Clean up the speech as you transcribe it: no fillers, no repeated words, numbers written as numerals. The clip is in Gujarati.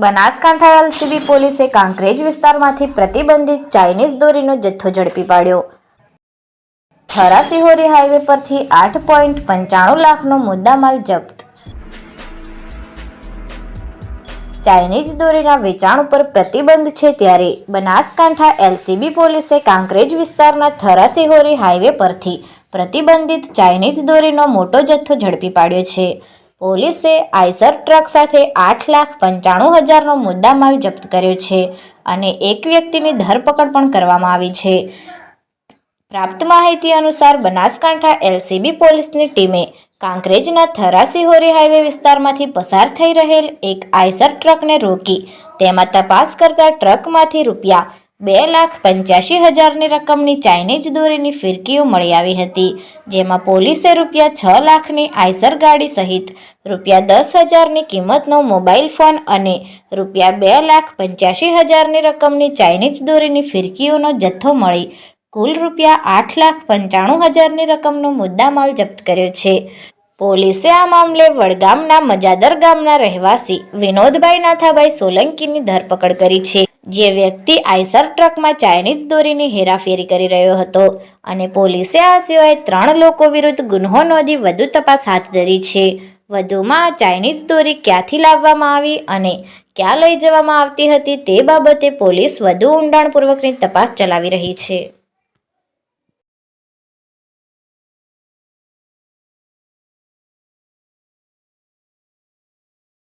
બનાસકાંઠા એલસીબી પોલીસે કાંકરેજ વિસ્તારમાંથી પ્રતિબંધિત ચાઇનીઝ દોરીનો જથ્થો ઝડપી પાડ્યો। થરા સિહોરી હાઈવે પરથી 8.95 લાખનો મુદ્દામાલ જપ્ત। ચાઇનીઝ દોરીના વેચાણ ઉપર પ્રતિબંધ છે ત્યારે બનાસકાંઠા એલસીબી પોલીસે કાંકરેજ વિસ્તારના થરા સિહોરી હાઈવે પરથી પ્રતિબંધિત ચાઇનીઝ દોરીનો મોટો જથ્થો ઝડપી પાડ્યો છે। પોલીસે આઈસર ટ્રક સાથે 8,95,000નો મુદ્દામાલ જપ્ત કર્યો છે અને એક વ્યક્તિની ધરપકડ પણ કરવામાં આવી છે। પ્રાપ્ત માહિતી અનુસાર બનાસકાંઠા એલસીબી પોલીસની ટીમે કાંકરેજના થરા સિહોરી હાઈવે વિસ્તારમાંથી પસાર થઈ રહેલ એક આઈસર ટ્રકને રોકી તેમાં તપાસ કરતા ટ્રકમાંથી ₹2,85,000ની રકમની ચાઇનીઝ દોરીની ફિરકીઓ મળી આવી હતી, જેમાં પોલીસે ₹6 લાખની આઈસર ગાડી સહિત ₹10,000ની કિંમતનો મોબાઈલ ફોન અને ₹2,85,000ની રકમની ચાઇનીઝ દોરીની ફિરકીઓનો જથ્થો મળી કુલ ₹8,95,000ની રકમનો મુદ્દામાલ જપ્ત કર્યો છે। પોલીસે આ મામલે વડગામના મજાદર ગામના રહેવાસી વિનોદભાઈ નાથાભાઈ સોલંકીની ધરપકડ કરી છે, જે વ્યક્તિ આઈસર ટ્રકમાં ચાઇનીઝ દોરીની હેરાફેરી કરી રહ્યો હતો અને પોલીસે આ સિવાય 3 લોકો વિરુદ્ધ ગુન્હો નોંધી વધુ તપાસ હાથ ધરી છે। વધુમાં આ ચાઇનીઝ દોરી ક્યાંથી લાવવામાં આવી અને ક્યાં લઈ જવામાં આવતી હતી તે બાબતે પોલીસ વધુ ઊંડાણપૂર્વકની તપાસ ચલાવી રહી છે।